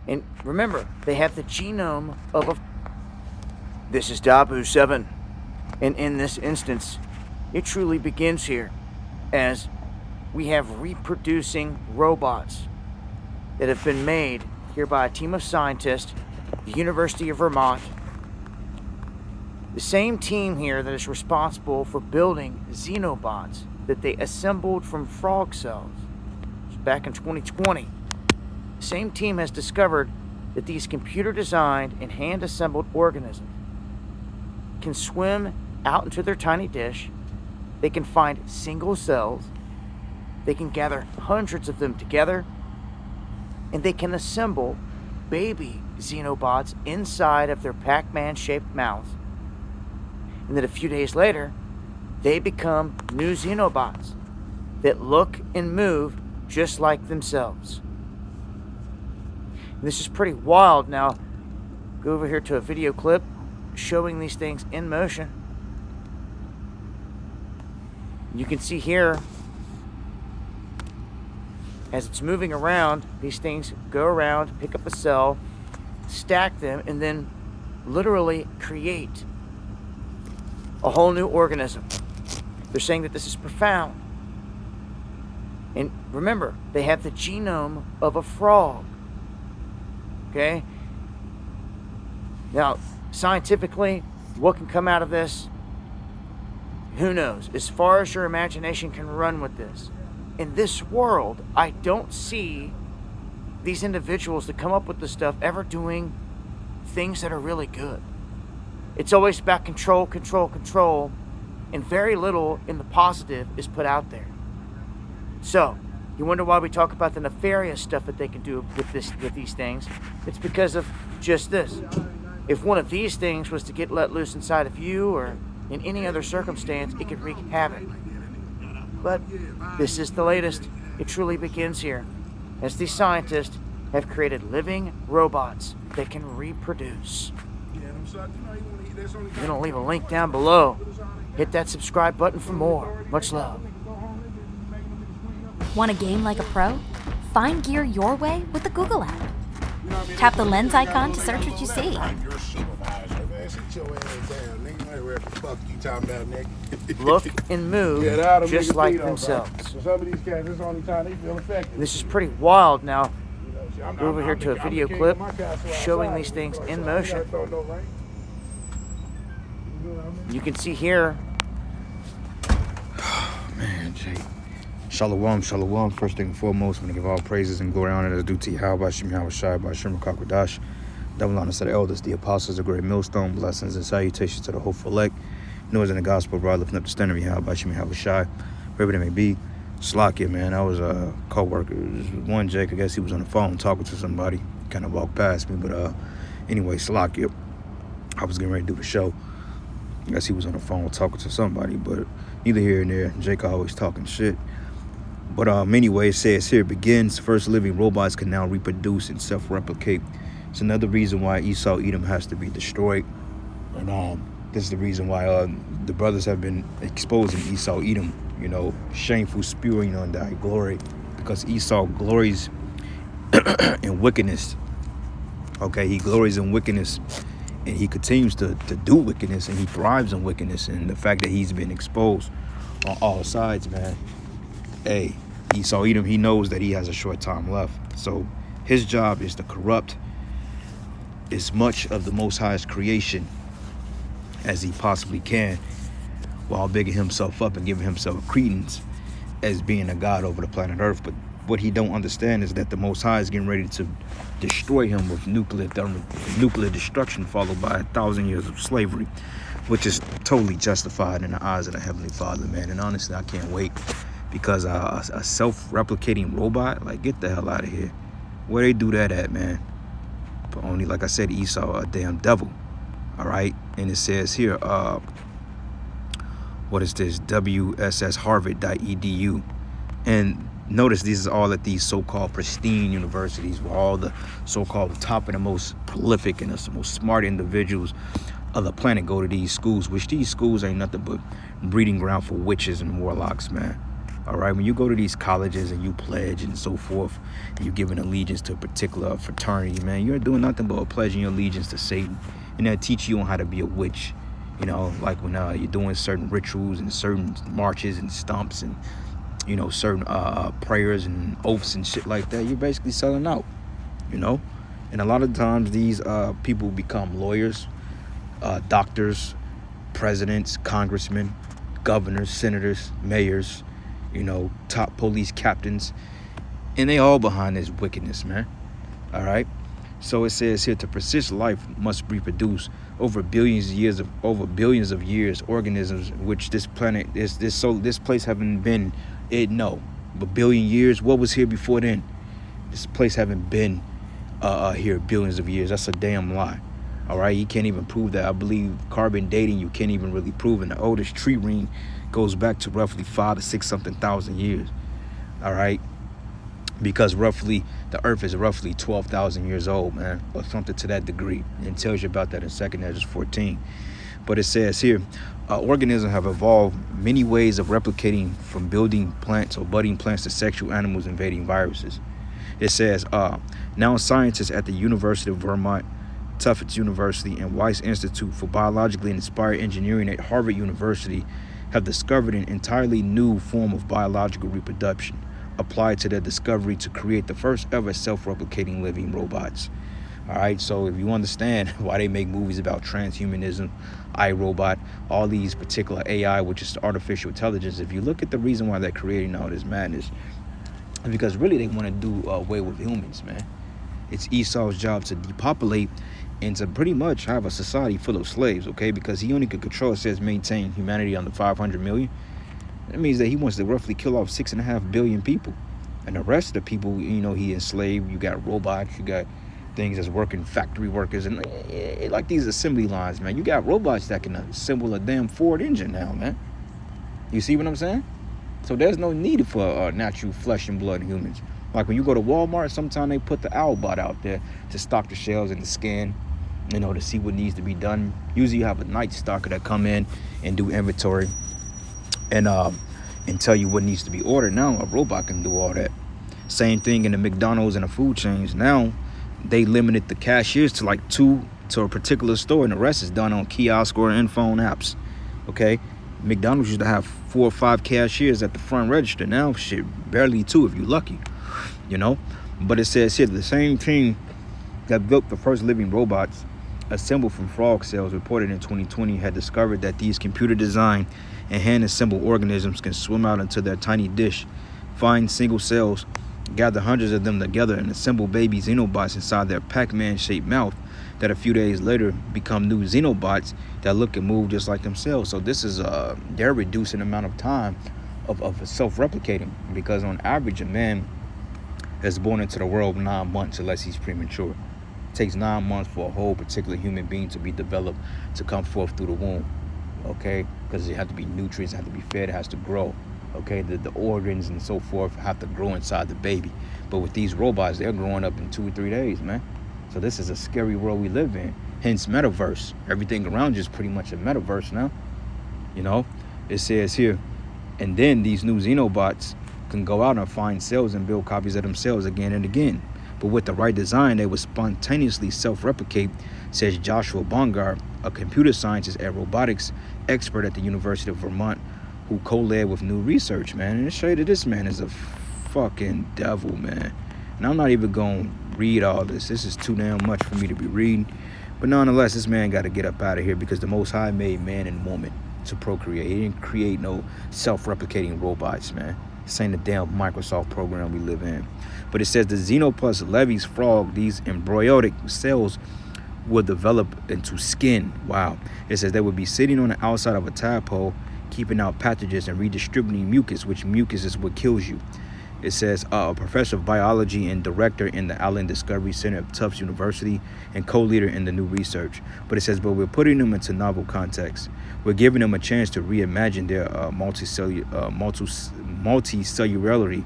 And remember, they have the genome of a... This is Dabu 7. And in this instance, it truly begins here, as we have reproducing robots that have been made here by a team of scientists, the University of Vermont. The same team here that is responsible for building xenobots that they assembled from frog cells back in 2020. The same team has discovered that these computer-designed and hand-assembled organisms can swim out into their tiny dish. They can find single cells. They can gather hundreds of them together. And they can assemble baby xenobots inside of their Pac-Man-shaped mouths. And then a few days later, they become new xenobots that look and move just like themselves. And this is pretty wild. Now, go over here to a video clip showing these things in motion. You can see here, as it's moving around, these things go around, pick up a cell, stack them, and then literally create a whole new organism. They're saying that this is profound. And remember, they have the genome of a frog. Okay? Now, scientifically, what can come out of this? Who knows? As far as your imagination can run with this. In this world, I don't see these individuals that come up with this stuff ever doing things that are really good. It's always about control, control, control, and very little in the positive is put out there. So, you wonder why we talk about the nefarious stuff that they can do with these things. It's because of just this. If one of these things was to get let loose inside of you or in any other circumstance, it could wreak havoc. But this is the latest. It truly begins here, as these scientists have created living robots that can reproduce. I'm gonna leave a link down below. Hit that subscribe button for more. Much love. Want a game like a pro? Find gear your way with the Google app. Tap the lens icon to search what you see. Look and move just like themselves. This is pretty wild. Now, go over here to a video clip showing these things in motion. You can see here. Man, Jake. Shalom, shalom. First thing and foremost, I want to give all praises and glory and honor as due to Yahweh, Shem Yahweh Shai, by Shem Kakwadash. Double honor to the elders, the apostles, the great millstone, blessings and salutations to the hopeful elect. Noise in the gospel, brother, lifting up the standard of Yahweh, Shem Yahweh Shai, wherever they may be. Slakia, man, I was a co-worker. One Jake, I guess he was on the phone talking to somebody, kind of walked past me, but anyway, Slakia. I was getting ready to do the show. I guess he was on the phone talking to somebody, but neither here nor there. Jake always talking shit. But anyway, it says here, begins, first living robots can now reproduce and self-replicate. It's another reason why Esau Edom has to be destroyed. And this is the reason why the brothers have been exposing Esau Edom, shameful spewing on thy glory, because Esau glories in wickedness. Okay, he glories in wickedness, and he continues to do wickedness, and he thrives in wickedness. And the fact that he's been exposed on all sides, man. Hey, Esau Edom, he knows that he has a short time left. So his job is to corrupt as much of the Most High's creation as he possibly can, while bigging himself up and giving himself credence as being a god over the planet Earth. But what he don't understand is that the Most High is getting ready to destroy him with nuclear destruction, followed by 1,000 years of slavery, which is totally justified in the eyes of the Heavenly Father, man. And honestly, I can't wait, because a self-replicating robot, like, get the hell out of here. Where they do that at, man? But only, like I said, Esau, a damn devil. All right? And it says here, what is this? WSSHarvard.edu. And notice these are all at these so-called pristine universities, where all the so-called top and the most prolific and the most smart individuals of the planet go to these schools, which these schools ain't nothing but breeding ground for witches and warlocks, man. All right, when you go to these colleges and you pledge and so forth, and you're giving allegiance to a particular fraternity, man, you're doing nothing but pledging your allegiance to Satan. And they'll teach you on how to be a witch. You know, like when you're doing certain rituals and certain marches and stomps and, you know, certain prayers and oaths and shit like that, you're basically selling out, you know? And a lot of times these people become lawyers, doctors, presidents, congressmen, governors, senators, mayors, you know, top police captains, and they all behind this wickedness, man. All right. So it says here, to persist, life must reproduce over billions of years. Organisms which this planet this place haven't been a billion years. What was here before then? This place haven't been here billions of years. That's a damn lie. All right, you can't even prove that. I believe carbon dating you can't even really prove, and the oldest tree ring goes back to roughly 5 to 6 something thousand years. All right, because roughly the earth is roughly 12,000 years old, man, or something to that degree. And it tells you about that in 2nd Ezra 14. But it says here, organisms have evolved many ways of replicating, from building plants or budding plants to sexual animals invading viruses. It says, now scientists at the University of Vermont, Tufts University, and Weiss Institute for Biologically Inspired Engineering at Harvard University have discovered an entirely new form of biological reproduction, applied to their discovery to create the first ever self-replicating living robots. All right, so if you understand why they make movies about transhumanism, iRobot, all these particular AI, which is artificial intelligence, if you look at the reason why they're creating all this madness, it's because really they want to do away with humans, man. It's Esau's job to depopulate and to pretty much have a society full of slaves, okay? Because he only could control, it says, maintain humanity under 500 million. That means that he wants to roughly kill off 6.5 billion people. And the rest of the people, you know, he enslaved. You got robots, you got things that's working, factory workers, and like these assembly lines, man. You got robots that can assemble a damn Ford engine now, man. You see what I'm saying? So there's no need for natural flesh and blood humans. Like when you go to Walmart, sometimes they put the Owlbot out there to stock the shelves and to scan, you know, to see what needs to be done. Usually you have a night stalker that come in and do inventory and tell you what needs to be ordered. Now a robot can do all that. Same thing in the McDonald's and the food chains. Now they limited the cashiers to like 2 to a particular store, and the rest is done on kiosk or in phone apps. Okay, McDonald's used to have 4 or 5 cashiers at the front register. Now shit, barely 2 if you're lucky, you know. But it says here, the same team that built the first living robots assembled from frog cells reported in 2020 had discovered that these computer designed and hand assembled organisms can swim out into their tiny dish, find single cells, gather hundreds of them together, and assemble baby xenobots inside their Pac-Man shaped mouth that a few days later become new xenobots that look and move just like themselves. So this is they're reducing the amount of time of self-replicating, because on average a man is born into the world 9 months unless he's premature. It takes 9 months for a whole particular human being to be developed, to come forth through the womb, okay? Because it has to be nutrients, it has to be fed, it has to grow, okay? The organs and so forth have to grow inside the baby. But with these robots, they're growing up in 2 or 3 days, man. So this is a scary world we live in. Hence metaverse. Everything around you is pretty much a metaverse now. You know, it says here, and then these new xenobots can go out and find cells and build copies of themselves again and again. But with the right design, they would spontaneously self-replicate, says Joshua Bongar, a computer scientist and robotics expert at the University of Vermont, who co-led with new research, man. And it shows you that this man is a fucking devil, man. And I'm not even going to read all this. This is too damn much for me to be reading. But nonetheless, this man got to get up out of here, because the Most High made man and woman to procreate. He didn't create no self-replicating robots, man. This ain't the damn Microsoft program we live in. But it says the Xenopus levis frog, these embryonic cells will develop into skin. Wow. It says they would be sitting on the outside of a tadpole, keeping out pathogens and redistributing mucus, which mucus is what kills you. It says a professor of biology and director in the Allen Discovery Center of Tufts University and co-leader in the new research. But it says, but we're putting them into novel contexts. We're giving them a chance to reimagine their multicellularity.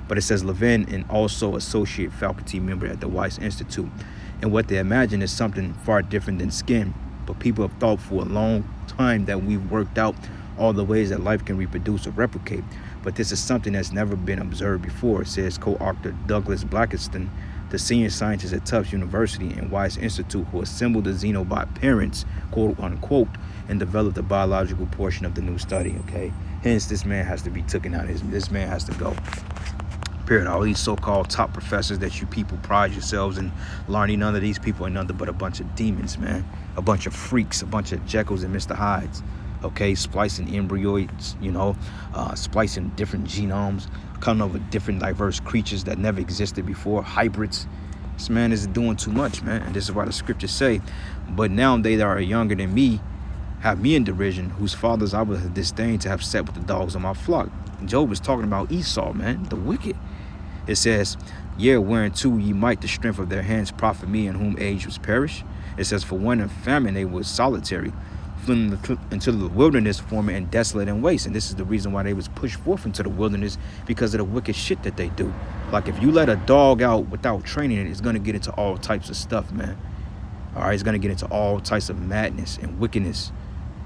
But it says Levin, and also associate faculty member at the Weiss Institute. And what they imagine is something far different than skin. But people have thought for a long time that we've worked out all the ways that life can reproduce or replicate. But this is something that's never been observed before, says co-author Douglas Blackiston, the senior scientist at Tufts University and Weiss Institute, who assembled the xenobot parents, quote unquote, and developed the biological portion of the new study, okay? Hence, this man has to be taken out. This man has to go. Period. All these so-called top professors that you people pride yourselves in learning, none of these people are nothing but a bunch of demons, man. A bunch of freaks, a bunch of Jekylls and Mr. Hydes, okay? Splicing embryos, splicing different genomes, coming up with different diverse creatures that never existed before, hybrids. This man is doing too much, man. And this is why the scriptures say, but now they that are younger than me have me in derision, whose fathers I would have disdained to have set with the dogs of my flock. Job is talking about Esau, man, the wicked. It says, yea, whereunto ye might the strength of their hands profit me, in whom age was perished. It says, for when in famine they was solitary, fleeing into the wilderness, forming and desolate and waste. And this is the reason why they was pushed forth into the wilderness, because of the wicked shit that they do. Like if you let a dog out without training it, it's going to get into all types of stuff, man. All right, it's going to get into all types of madness and wickedness.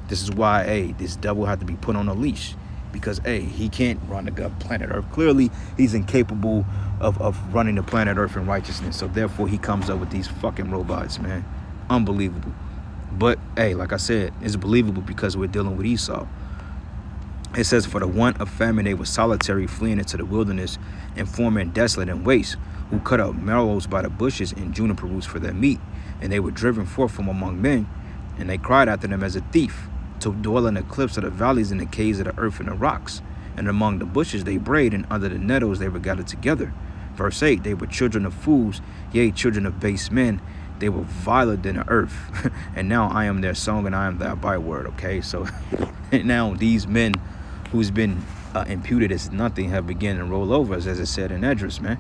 This is why, this devil had to be put on a leash. Because, he can't run the planet Earth. Clearly, he's incapable of running the planet Earth in righteousness. So, therefore, he comes up with these fucking robots, man. Unbelievable. But, like I said, it's believable because we're dealing with Esau. It says, for the want of famine, they were solitary, fleeing into the wilderness, and forming desolate and waste, who cut up mallows by the bushes and juniper roots for their meat. And they were driven forth from among men, and they cried after them as a thief, to dwell in the cliffs of the valleys and the caves of the earth and the rocks. And among the bushes they brayed, and under the nettles they were gathered together. Verse 8, they were children of fools, yea, children of base men. They were viler than the earth. And now I am their song, and I am their byword, okay? So now these men who's been imputed as nothing have begun to roll over, as it said in Esdras, man.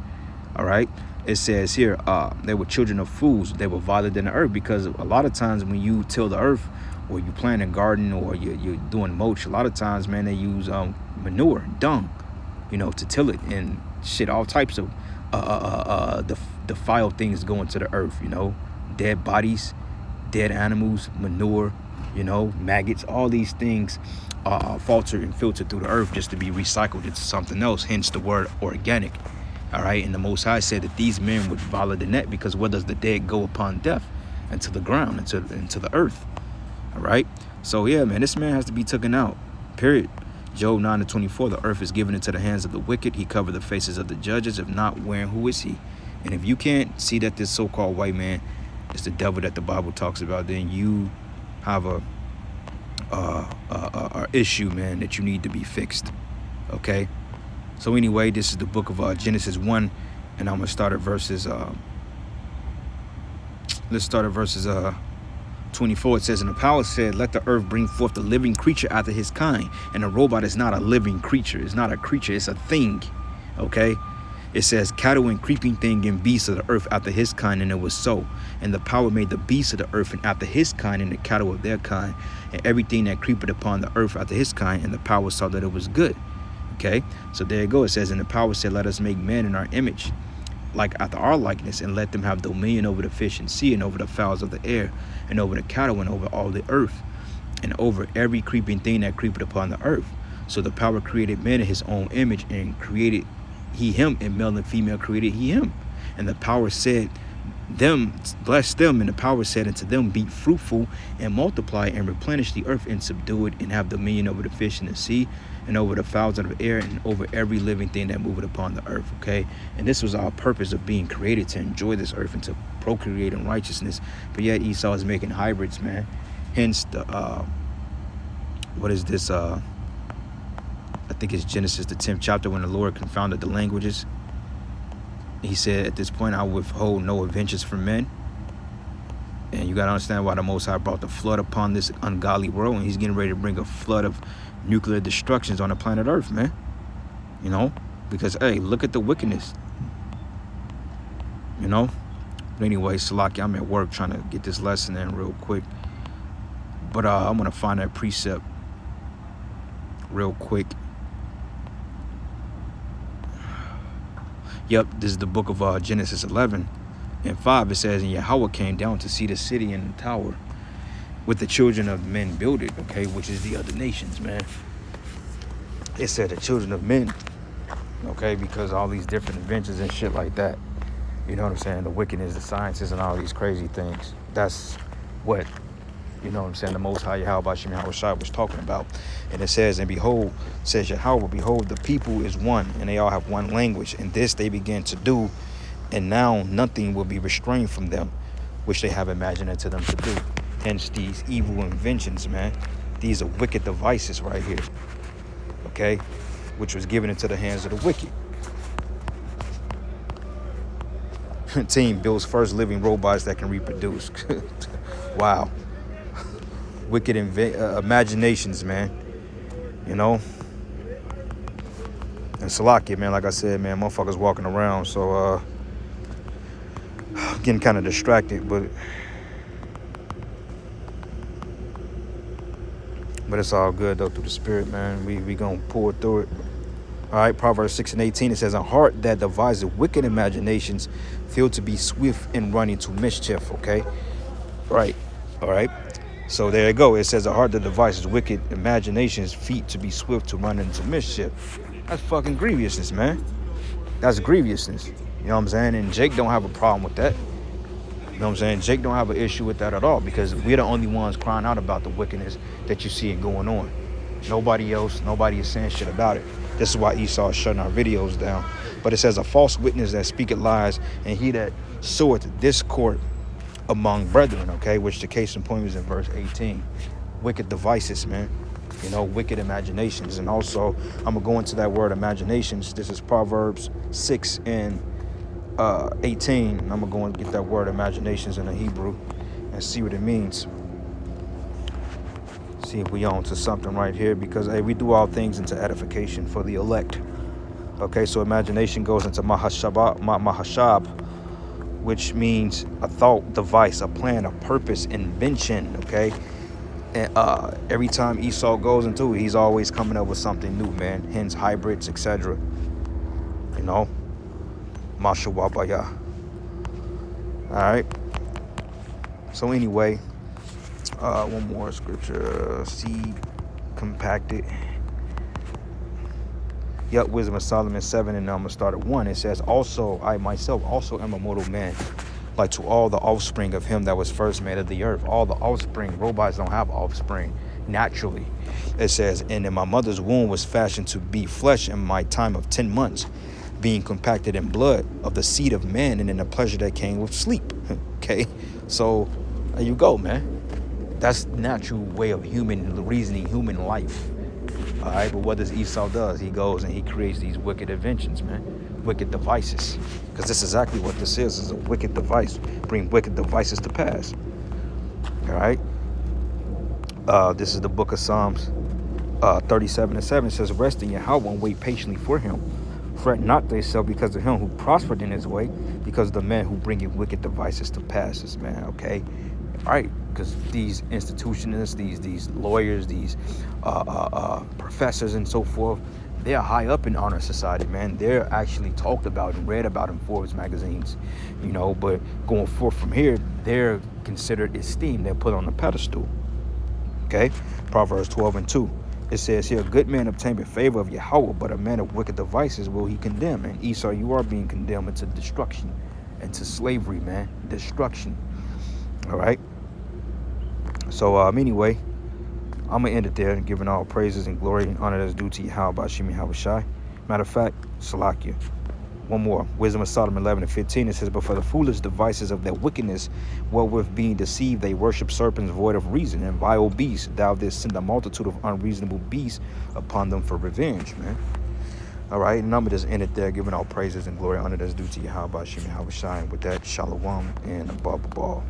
All right? It says here, they were children of fools. They were viler than the earth, because a lot of times when you till the earth, or you plant a garden, or you're doing mulch, a lot of times, man, they use manure, dung, to till it, and shit, all types of defiled things go into the earth, dead bodies, dead animals, manure, maggots, all these things falter and filter through the earth just to be recycled into something else, hence the word organic. All right, and the Most High said that these men would follow the net, because where does the dead go upon death? Into the ground, into the earth. All right, so yeah, man, this man has to be taken out, period. Job 9:24, the earth is given into the hands of the wicked. He covered the faces of the judges. If not, where and who is he? And if you can't see that this so-called white man is the devil that the Bible talks about, then you have a issue, man, that you need to be fixed. Okay, so anyway, this is the book of Genesis 1, and I'm gonna start at verses let's start at verses 24. It says, and the power said, let the earth bring forth the living creature after his kind. And a robot is not a living creature. It's not a creature. It's a thing. Okay. It says, cattle and creeping thing and beasts of the earth after his kind. And it was so. And the power made the beasts of the earth and after his kind, and the cattle of their kind, and everything that creepeth upon the earth after his kind. And the power saw that it was good. Okay. So there you go. It says, and the power said, let us make man in our image, like after our likeness, and let them have dominion over the fish and sea, and over the fowls of the air, and over the cattle, and over all the earth, and over every creeping thing that creepeth upon the earth. So the power created man in his own image, and created he him, and male and female created he him. And the power said them, bless them, and the power said unto them, be fruitful and multiply and replenish the earth and subdue it, and have dominion over the fish in the sea, and over the fowls of the air, and over every living thing that moveth upon the earth. Okay, and this was our purpose of being created, to enjoy this earth and to procreate in righteousness. But yet Esau is making hybrids, man. Hence the what is this? I think it's Genesis the 10th chapter, when the Lord confounded the languages. He said, at this point, I withhold no adventures from men. And you got to understand why the Most High brought the flood upon this ungodly world. And he's getting ready to bring a flood of nuclear destructions on the planet Earth, man. Because, look at the wickedness. But anyway, Salaki, I'm at work trying to get this lesson in real quick. But I'm going to find that precept real quick. Yep, this is the book of Genesis 11 and 5. It says, and Yahweh came down to see the city and the tower, with the children of men build it, okay, which is the other nations, man. It said the children of men, okay, because all these different inventions and shit like that. You know what I'm saying? The wickedness, the sciences, and all these crazy things. That's what, you know what I'm saying, the Most High Yahweh Shem Yahweh Shai was talking about. And it says, and behold, says Yahweh, behold, the people is one, and they all have one language. And this they begin to do, and now nothing will be restrained from them, which they have imagined unto them to do. Hence these evil inventions, man. These are wicked devices right here, okay, which was given into the hands of the wicked. Team builds first living robots that can reproduce. Wow. Wicked imaginations, man. You know? And Salakia, man, like I said, man, motherfuckers walking around, so getting kind of distracted, but it's all good though through the spirit, man. We gonna pull it through it. All right, Proverbs 6:18, it says, a heart that devises wicked imaginations feel to be swift in running to mischief, okay? Right, all right. So there you go. It says, a heart that devises wicked imaginations feet to be swift to run into mischief. That's fucking grievousness, man. That's grievousness. You know what I'm saying? And Jake don't have a problem with that. You know what I'm saying? Jake don't have an issue with that at all, because we're the only ones crying out about the wickedness that you see it going on. Nobody else, nobody is saying shit about it. This is why Esau is shutting our videos down. But it says, a false witness that speaketh lies, and he that soweth discord among brethren, okay, which the case in point is in verse 18. Wicked devices, man. You know, wicked imaginations. And also, I'm going to go into that word imaginations. This is Proverbs 6 and 18. I'm going to go and get that word imaginations in the Hebrew and see what it means. See if we on to something right here, because hey, we do all things into edification for the elect. Okay, so imagination goes into mahashab, which means a thought, device, a plan, a purpose, invention. Okay, and every time Esau goes into it, he's always coming up with something new, man. Hence hybrids, etc. You know, mashawabaya. All right. So anyway. One more scripture. Seed compacted. Yep, Wisdom of Solomon 7, and I'm going to start at 1. It says, also, I myself also am a mortal man, like to all the offspring of him that was first made of the earth. All the offspring, robots don't have offspring naturally. It says, and in my mother's womb was fashioned to be flesh in my time of 10 months, being compacted in blood of the seed of man, and in the pleasure that came with sleep. Okay, so there you go, man. That's natural way of human reasoning, human life. All right, but what does Esau does? He goes and he creates these wicked inventions, man, wicked devices. Because this is exactly what this is a wicked device. Bring wicked devices to pass. All right. This is the book of Psalms 37:7. It says, rest in Yahweh and wait patiently for him. Fret not thyself because of him who prospered in his way, because of the man who bringeth wicked devices to pass, man. Okay. All right. Because these institutionists, these lawyers, these professors and so forth, they are high up in honor society, man. They're actually talked about and read about in Forbes magazines, you know. But going forth from here, they're considered esteemed. They're put on a pedestal. Okay, Proverbs 12:2. It says here, a good man obtaineth favor of Yahweh, but a man of wicked devices will he condemn. And Esau, you are being condemned into destruction, into slavery, man, destruction. All right. So anyway, I'm going to end it there, giving all praises and glory and honor that's due to Yahweh Shem Yahweh Shai. Matter of fact, Salakia. One more. Wisdom of Solomon 11:15. It says, but for the foolish devices of their wickedness, wherewith being deceived, they worship serpents void of reason and vile beasts. Thou didst send a multitude of unreasonable beasts upon them for revenge, man. All right, and I'm going to just end it there, giving all praises and glory and honor that's due to Yahweh Shem Yahweh Shai. With that, Shalom and above all.